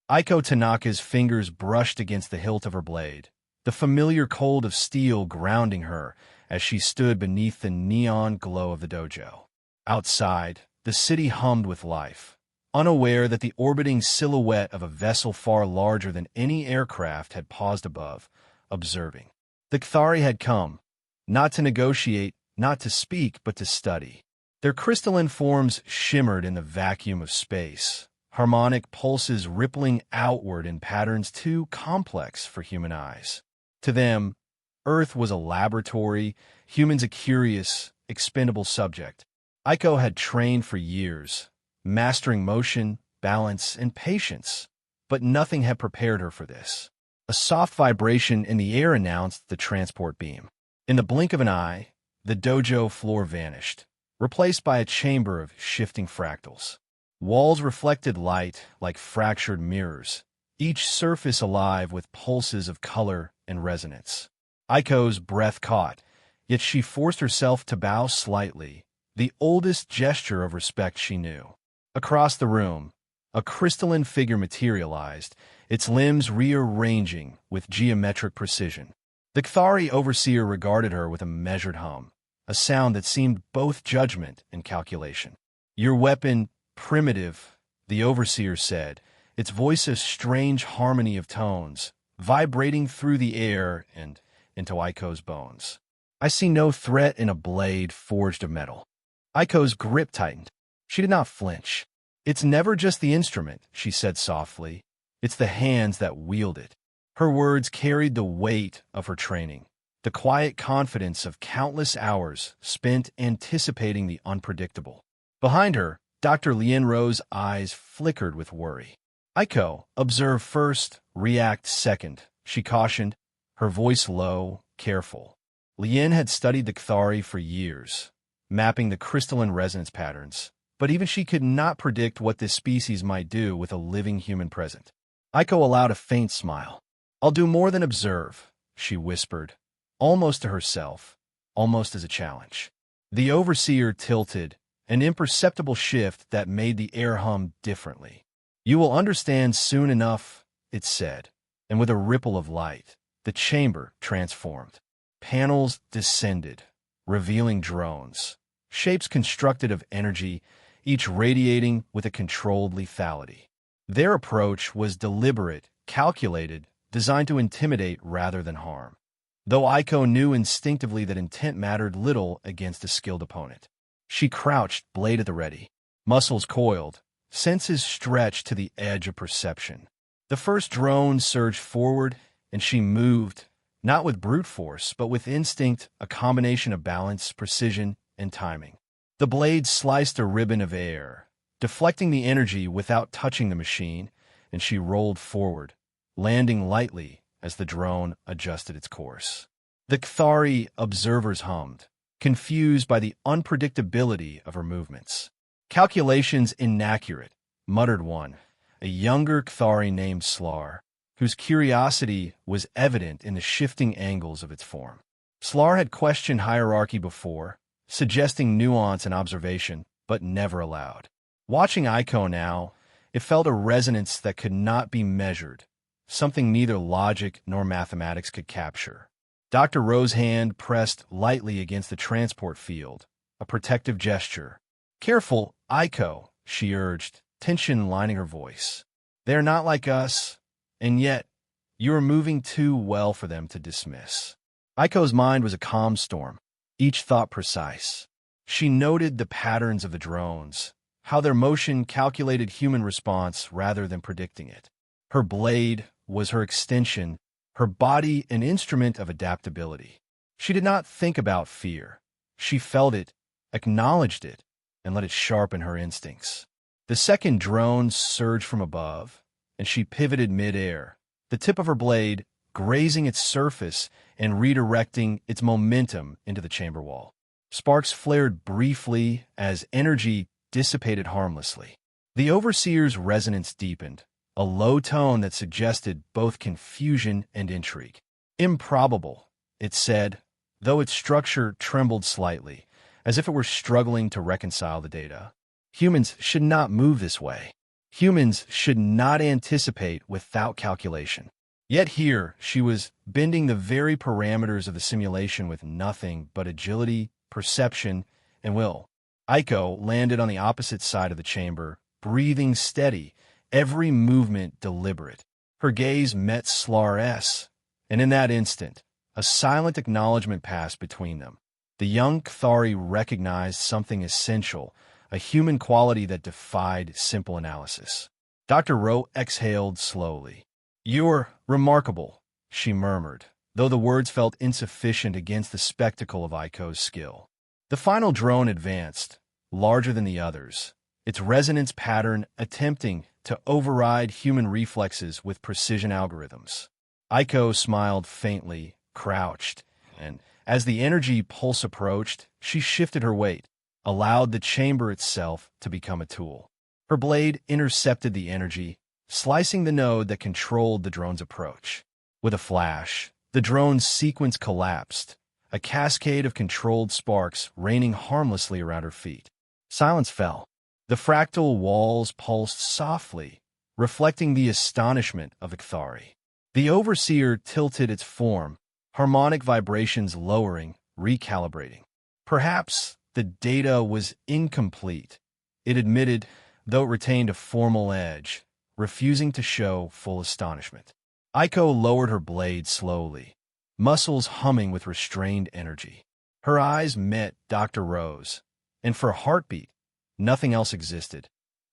Aiko Tanaka's fingers brushed against the hilt of her blade, the familiar cold of steel grounding her as she stood beneath the neon glow of the dojo. Outside, the city hummed with life, unaware that the orbiting silhouette of a vessel far larger than any aircraft had paused above, observing. The Kthari had come, not to negotiate, not to speak, but to study. Their crystalline forms shimmered in the vacuum of space, harmonic pulses rippling outward in patterns too complex for human eyes. To them, Earth was a laboratory, humans a curious, expendable subject. Aiko had trained for years, mastering motion, balance, and patience, but nothing had prepared her for this. A soft vibration in the air announced the transport beam. In the blink of an eye, the dojo floor vanished, replaced by a chamber of shifting fractals. Walls reflected light like fractured mirrors, each surface alive with pulses of color and resonance. Aiko's breath caught, yet she forced herself to bow slightly, the oldest gesture of respect she knew. Across the room, a crystalline figure materialized, its limbs rearranging with geometric precision. The Kthari overseer regarded her with a measured hum, a sound that seemed both judgment and calculation. "Your weapon, primitive," the overseer said, its voice a strange harmony of tones, vibrating through the air and into Aiko's bones. "I see no threat in a blade forged of metal." Aiko's grip tightened. She did not flinch. "It's never just the instrument," she said softly. "It's the hands that wield it." Her words carried the weight of her training, the quiet confidence of countless hours spent anticipating the unpredictable. Behind her, Dr. Lienro's eyes flickered with worry. "Aiko, observe first, react second," she cautioned, her voice low, careful. Lien had studied the Kthari for years, mapping the crystalline resonance patterns, but even she could not predict what this species might do with a living human present. Aiko allowed a faint smile. "I'll do more than observe," she whispered, almost to herself, almost as a challenge. The overseer tilted, an imperceptible shift that made the air hum differently. "You will understand soon enough," it said, and with a ripple of light, the chamber transformed. Panels descended, revealing drones, shapes constructed of energy, each radiating with a controlled lethality. Their approach was deliberate, calculated, designed to intimidate rather than harm, though Aiko knew instinctively that intent mattered little against a skilled opponent. She crouched, blade at the ready, muscles coiled, senses stretched to the edge of perception. The first drone surged forward, and she moved, not with brute force, but with instinct, a combination of balance, precision, and timing. The blade sliced a ribbon of air, deflecting the energy without touching the machine, and she rolled forward, landing lightly as the drone adjusted its course. The Kthari observers hummed, confused by the unpredictability of her movements. "Calculations inaccurate," muttered one, a younger Kthari named Slar, whose curiosity was evident in the shifting angles of its form. Slar had questioned hierarchy before, suggesting nuance and observation, but never aloud. Watching Aiko now, it felt a resonance that could not be measured, something neither logic nor mathematics could capture. Dr. Rowe's hand pressed lightly against the transport field, a protective gesture. "Careful, Aiko," she urged, tension lining her voice. "They're not like us, and yet you are moving too well for them to dismiss." Aiko's mind was a calm storm, each thought precise. She noted the patterns of the drones, how their motion calculated human response rather than predicting it. Her blade was her extension, her body an instrument of adaptability. She did not think about fear. She felt it, acknowledged it, and let it sharpen her instincts. The second drone surged from above, and she pivoted mid-air, the tip of her blade grazing its surface and redirecting its momentum into the chamber wall. Sparks flared briefly as energy dissipated harmlessly. The overseer's resonance deepened, a low tone that suggested both confusion and intrigue. "Improbable," it said, though its structure trembled slightly, as if it were struggling to reconcile the data. "Humans should not move this way." Humans should not anticipate without calculation. Yet here, she was bending the very parameters of the simulation with nothing but agility, perception, and will. Aiko landed on the opposite side of the chamber, breathing steady, every movement deliberate. Her gaze met Slar's, and in that instant, a silent acknowledgement passed between them. The young Kthari recognized something essential, a human quality that defied simple analysis. Dr. Rowe exhaled slowly. "You're remarkable," she murmured, though the words felt insufficient against the spectacle of Aiko's skill. The final drone advanced, larger than the others, its resonance pattern attempting to override human reflexes with precision algorithms. Aiko smiled faintly, crouched, and as the energy pulse approached, she shifted her weight, allowed the chamber itself to become a tool. Her blade intercepted the energy, slicing the node that controlled the drone's approach. With a flash, the drone's sequence collapsed, a cascade of controlled sparks raining harmlessly around her feet. Silence fell. The fractal walls pulsed softly, reflecting the astonishment of the Kthari. The overseer tilted its form, harmonic vibrations lowering, recalibrating. Perhaps the data was incomplete, it admitted, though it retained a formal edge, refusing to show full astonishment. Aiko lowered her blade slowly, muscles humming with restrained energy. Her eyes met Dr. Rowe's, and for a heartbeat, nothing else existed.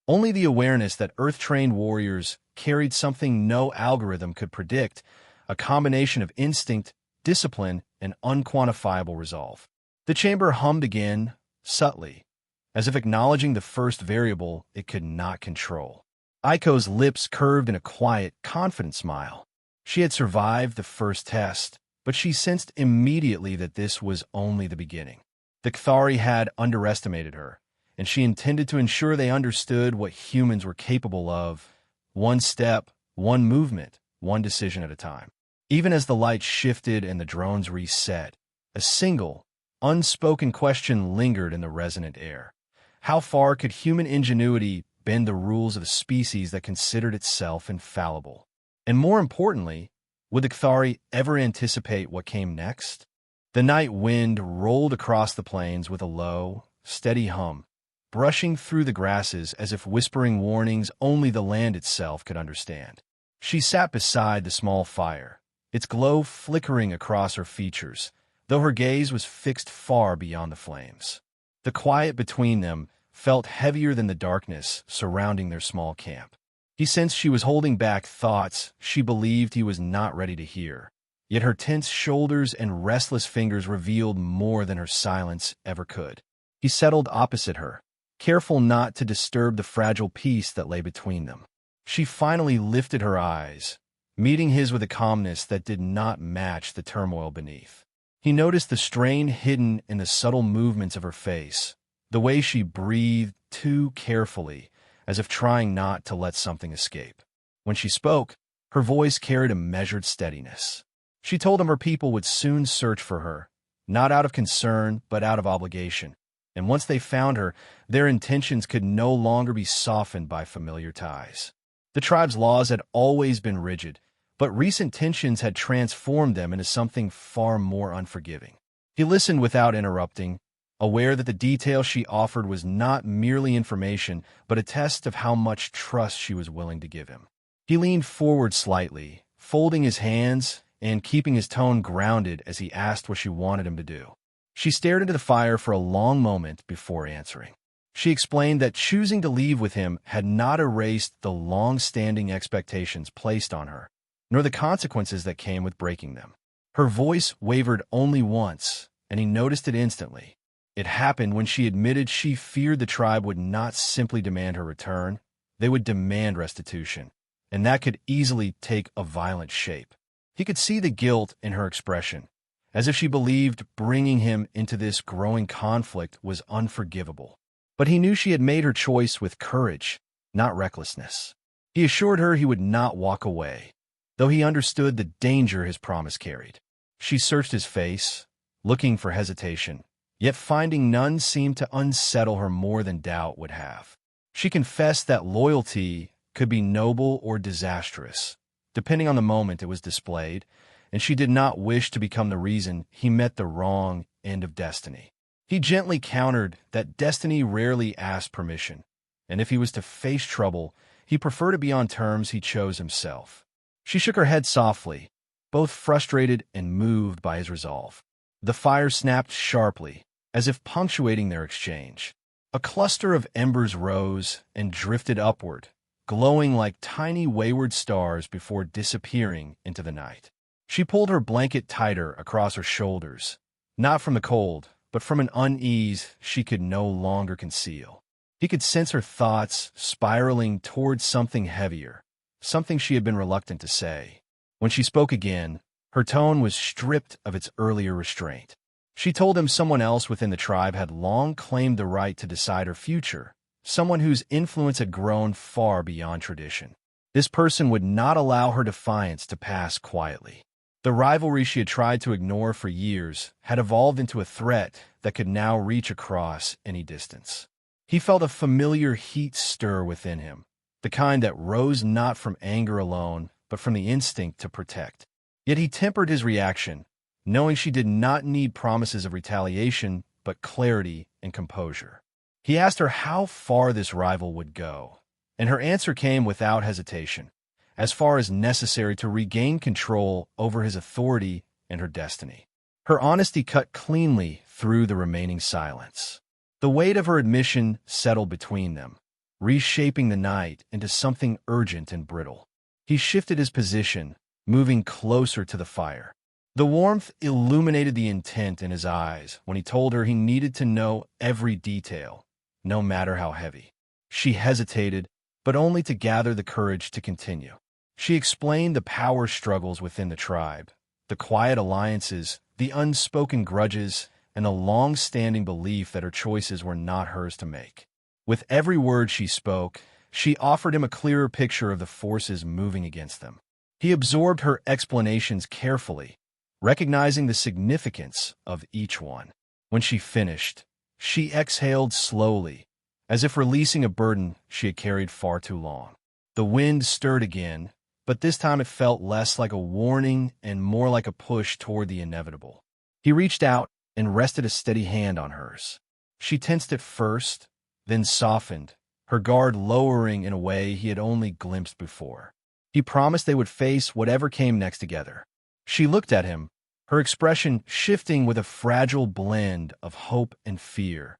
Only the awareness that Earth-trained warriors carried something no algorithm could predict, a combination of instinct, discipline, and unquantifiable resolve. The chamber hummed again, subtly, as if acknowledging the first variable it could not control. Aiko's lips curved in a quiet, confident smile. She had survived the first test, but she sensed immediately that this was only the beginning. The Kthari had underestimated her, and she intended to ensure they understood what humans were capable of, one step, one movement, one decision at a time. Even as the light shifted and the drones reset, a single, unspoken question lingered in the resonant air. How far could human ingenuity bend the rules of a species that considered itself infallible? And more importantly, would the Kthari ever anticipate what came next? The night wind rolled across the plains with a low, steady hum, brushing through the grasses as if whispering warnings only the land itself could understand. She sat beside the small fire, its glow flickering across her features, though her gaze was fixed far beyond the flames. The quiet between them felt heavier than the darkness surrounding their small camp. He sensed she was holding back thoughts she believed he was not ready to hear, yet her tense shoulders and restless fingers revealed more than her silence ever could. He settled opposite her, careful not to disturb the fragile peace that lay between them. She finally lifted her eyes, meeting his with a calmness that did not match the turmoil beneath. He noticed the strain hidden in the subtle movements of her face, the way she breathed too carefully, as if trying not to let something escape. When she spoke, her voice carried a measured steadiness. She told him her people would soon search for her, not out of concern, but out of obligation. And once they found her, their intentions could no longer be softened by familiar ties. The tribe's laws had always been rigid, but recent tensions had transformed them into something far more unforgiving. He listened without interrupting, aware that the detail she offered was not merely information, but a test of how much trust she was willing to give him. He leaned forward slightly, folding his hands and keeping his tone grounded as he asked what she wanted him to do. She stared into the fire for a long moment before answering. She explained that choosing to leave with him had not erased the long-standing expectations placed on her, nor the consequences that came with breaking them. Her voice wavered only once, and he noticed it instantly. It happened when she admitted she feared the tribe would not simply demand her return, they would demand restitution, and that could easily take a violent shape. He could see the guilt in her expression, as if she believed bringing him into this growing conflict was unforgivable. But he knew she had made her choice with courage, not recklessness. He assured her he would not walk away, though he understood the danger his promise carried. She searched his face, looking for hesitation, yet finding none seemed to unsettle her more than doubt would have. She confessed that loyalty could be noble or disastrous, depending on the moment it was displayed, and she did not wish to become the reason he met the wrong end of destiny. He gently countered that destiny rarely asked permission, and if he was to face trouble, he preferred to be on terms he chose himself. She shook her head softly, both frustrated and moved by his resolve. The fire snapped sharply, as if punctuating their exchange. A cluster of embers rose and drifted upward, glowing like tiny wayward stars before disappearing into the night. She pulled her blanket tighter across her shoulders, not from the cold, but from an unease she could no longer conceal. He could sense her thoughts spiraling towards something heavier, something she had been reluctant to say. When she spoke again, her tone was stripped of its earlier restraint. She told him someone else within the tribe had long claimed the right to decide her future, someone whose influence had grown far beyond tradition. This person would not allow her defiance to pass quietly. The rivalry she had tried to ignore for years had evolved into a threat that could now reach across any distance. He felt a familiar heat stir within him, the kind that rose not from anger alone, but from the instinct to protect. Yet he tempered his reaction, knowing she did not need promises of retaliation, but clarity and composure. He asked her how far this rival would go, and her answer came without hesitation, as far as necessary to regain control over his authority and her destiny. Her honesty cut cleanly through the remaining silence. The weight of her admission settled between them, reshaping the night into something urgent and brittle. He shifted his position, moving closer to the fire. The warmth illuminated the intent in his eyes when he told her he needed to know every detail, no matter how heavy. She hesitated, but only to gather the courage to continue. She explained the power struggles within the tribe, the quiet alliances, the unspoken grudges, and the long-standing belief that her choices were not hers to make. With every word she spoke, she offered him a clearer picture of the forces moving against them. He absorbed her explanations carefully, recognizing the significance of each one. When she finished, she exhaled slowly, as if releasing a burden she had carried far too long. The wind stirred again, but this time it felt less like a warning and more like a push toward the inevitable. He reached out and rested a steady hand on hers. She tensed at first, then softened, her guard lowering in a way he had only glimpsed before. He promised they would face whatever came next together. She looked at him, her expression shifting with a fragile blend of hope and fear,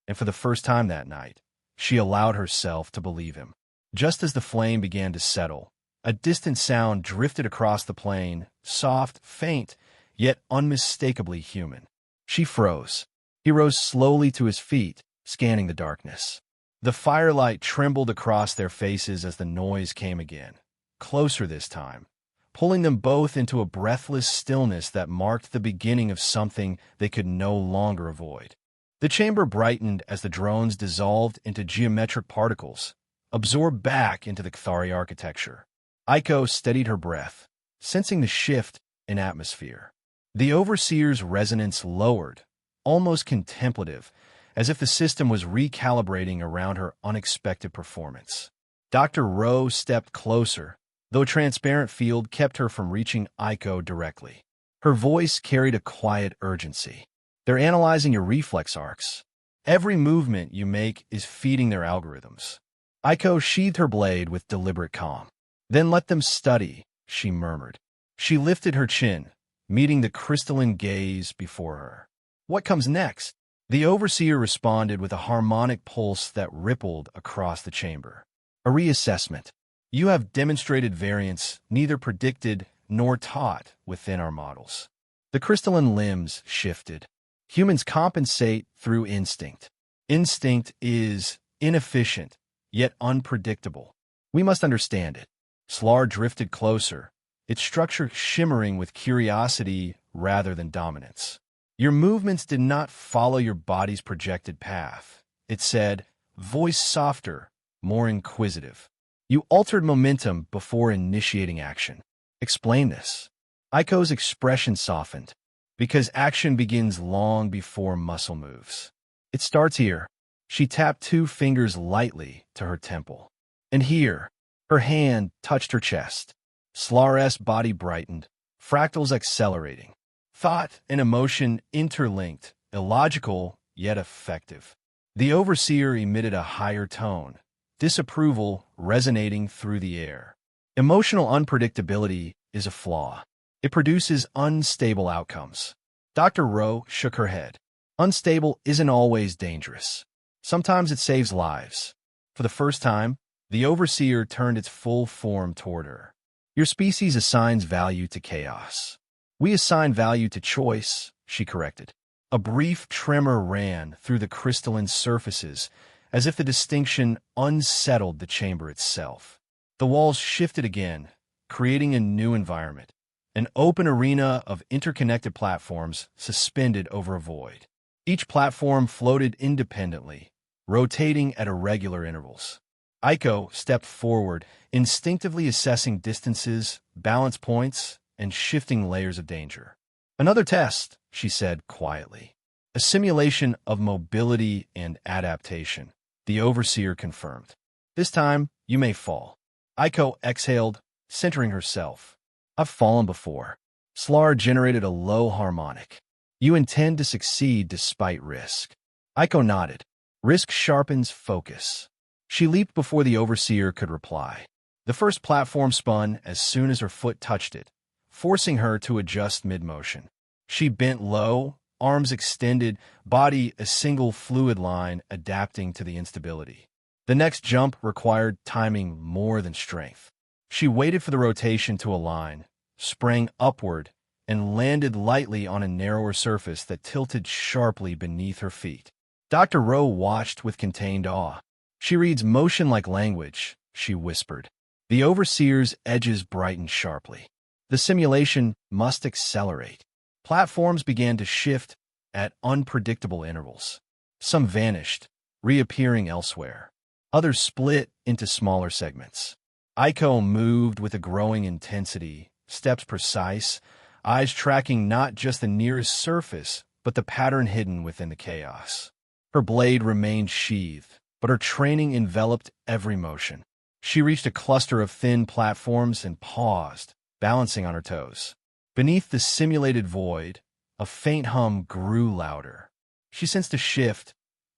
and for the first time that night, she allowed herself to believe him. Just as the flame began to settle, a distant sound drifted across the plain, soft, faint, yet unmistakably human. She froze. He rose slowly to his feet, scanning the darkness. The firelight trembled across their faces as the noise came again, closer this time, pulling them both into a breathless stillness that marked the beginning of something they could no longer avoid. The chamber brightened as the drones dissolved into geometric particles, absorbed back into the Kthari architecture. Aiko steadied her breath, sensing the shift in atmosphere. The overseer's resonance lowered, almost contemplative, as if the system was recalibrating around her unexpected performance. Dr. Rowe stepped closer, though a transparent field kept her from reaching Aiko directly. Her voice carried a quiet urgency. They're analyzing your reflex arcs. Every movement you make is feeding their algorithms. Aiko sheathed her blade with deliberate calm. Then let them study, she murmured. She lifted her chin, meeting the crystalline gaze before her. What comes next? The overseer responded with a harmonic pulse that rippled across the chamber. A reassessment. You have demonstrated variance neither predicted nor taught within our models. The crystalline limbs shifted. Humans compensate through instinct. Instinct is inefficient, yet unpredictable. We must understand it. Slar drifted closer, its structure shimmering with curiosity rather than dominance. Your movements did not follow your body's projected path. It said, voice softer, more inquisitive. You altered momentum before initiating action. Explain this. Aiko's expression softened, because action begins long before muscle moves. It starts here. She tapped 2 fingers lightly to her temple. And here, her hand touched her chest. Slar's body brightened, fractals accelerating. Thought and emotion interlinked, illogical yet effective. The overseer emitted a higher tone, disapproval resonating through the air. Emotional unpredictability is a flaw. It produces unstable outcomes. Dr. Rowe shook her head. Unstable isn't always dangerous. Sometimes it saves lives. For the first time, the overseer turned its full form toward her. Your species assigns value to chaos. We assign value to choice, she corrected. A brief tremor ran through the crystalline surfaces, as if the distinction unsettled the chamber itself. The walls shifted again, creating a new environment, an open arena of interconnected platforms suspended over a void. Each platform floated independently, rotating at irregular intervals. Aiko stepped forward, instinctively assessing distances, balance points, and shifting layers of danger. Another test, she said quietly. A simulation of mobility and adaptation, the overseer confirmed. This time, you may fall. Aiko exhaled, centering herself. I've fallen before. Slar generated a low harmonic. You intend to succeed despite risk. Aiko nodded. Risk sharpens focus. She leaped before the overseer could reply. The first platform spun as soon as her foot touched it, forcing her to adjust mid-motion. She bent low, arms extended, body a single fluid line adapting to the instability. The next jump required timing more than strength. She waited for the rotation to align, sprang upward, and landed lightly on a narrower surface that tilted sharply beneath her feet. Dr. Rowe watched with contained awe. She reads motion like language, she whispered. The overseer's edges brightened sharply. The simulation must accelerate. Platforms began to shift at unpredictable intervals. Some vanished, reappearing elsewhere. Others split into smaller segments. Aiko moved with a growing intensity, steps precise, eyes tracking not just the nearest surface, but the pattern hidden within the chaos. Her blade remained sheathed, but her training enveloped every motion. She reached a cluster of thin platforms and paused, balancing on her toes. Beneath the simulated void, a faint hum grew louder. She sensed a shift,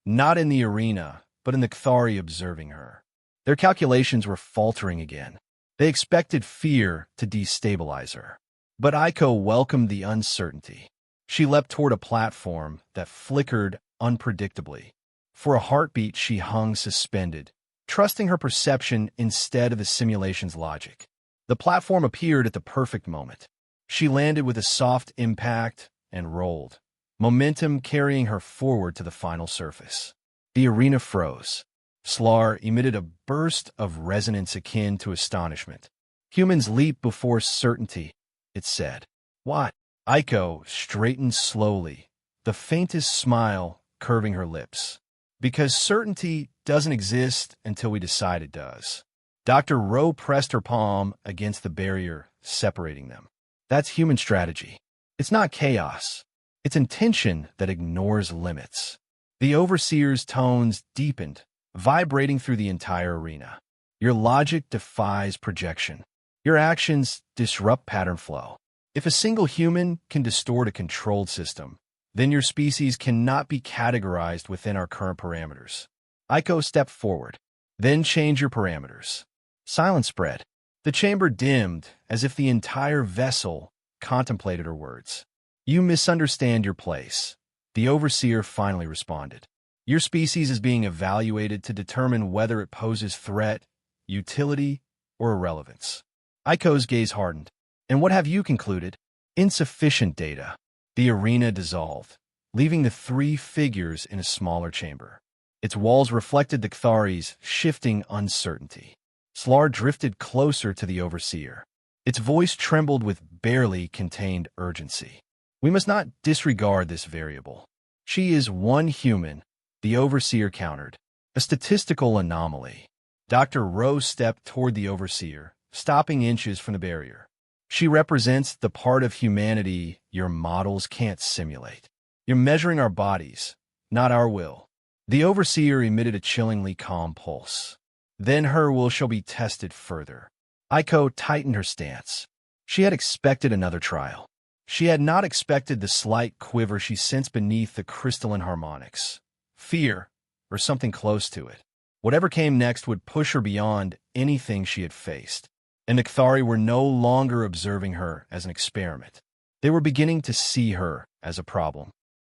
not in the arena, but in the Kthari observing her. Their calculations were faltering again. They expected fear to destabilize her. But Aiko welcomed the uncertainty. She leapt toward a platform that flickered unpredictably. For a heartbeat, she hung suspended, trusting her perception instead of the simulation's logic. The platform appeared at the perfect moment. She landed with a soft impact and rolled, momentum carrying her forward to the final surface. The arena froze. Slar emitted a burst of resonance akin to astonishment. Humans leap before certainty, it said. What? Aiko straightened slowly, the faintest smile curving her lips. Because certainty doesn't exist until we decide it does. Dr. Rowe pressed her palm against the barrier, separating them. That's human strategy. It's not chaos. It's intention that ignores limits. The overseer's tones deepened, vibrating through the entire arena. Your logic defies projection. Your actions disrupt pattern flow. If a single human can distort a controlled system, then your species cannot be categorized within our current parameters. Aiko stepped forward. Then change your parameters. Silence spread. The chamber dimmed as if the entire vessel contemplated her words. You misunderstand your place. The overseer finally responded. Your species is being evaluated to determine whether it poses threat, utility, or irrelevance. Aiko's gaze hardened. And what have you concluded? Insufficient data. The arena dissolved, leaving the 3 figures in a smaller chamber. Its walls reflected the Kthari's shifting uncertainty. Slar drifted closer to the overseer. Its voice trembled with barely contained urgency. We must not disregard this variable. She is one human, the overseer countered. A statistical anomaly. Dr. Rowe stepped toward the overseer, stopping inches from the barrier. She represents the part of humanity your models can't simulate. You're measuring our bodies, not our will. The overseer emitted a chillingly calm pulse. Then her will shall be tested further. Aiko tightened her stance. She had expected another trial. She had not expected the slight quiver she sensed beneath the crystalline harmonics. Fear, or something close to it. Whatever came next would push her beyond anything she had faced. And the Kthari were no longer observing her as an experiment. They were beginning to see her as a problem.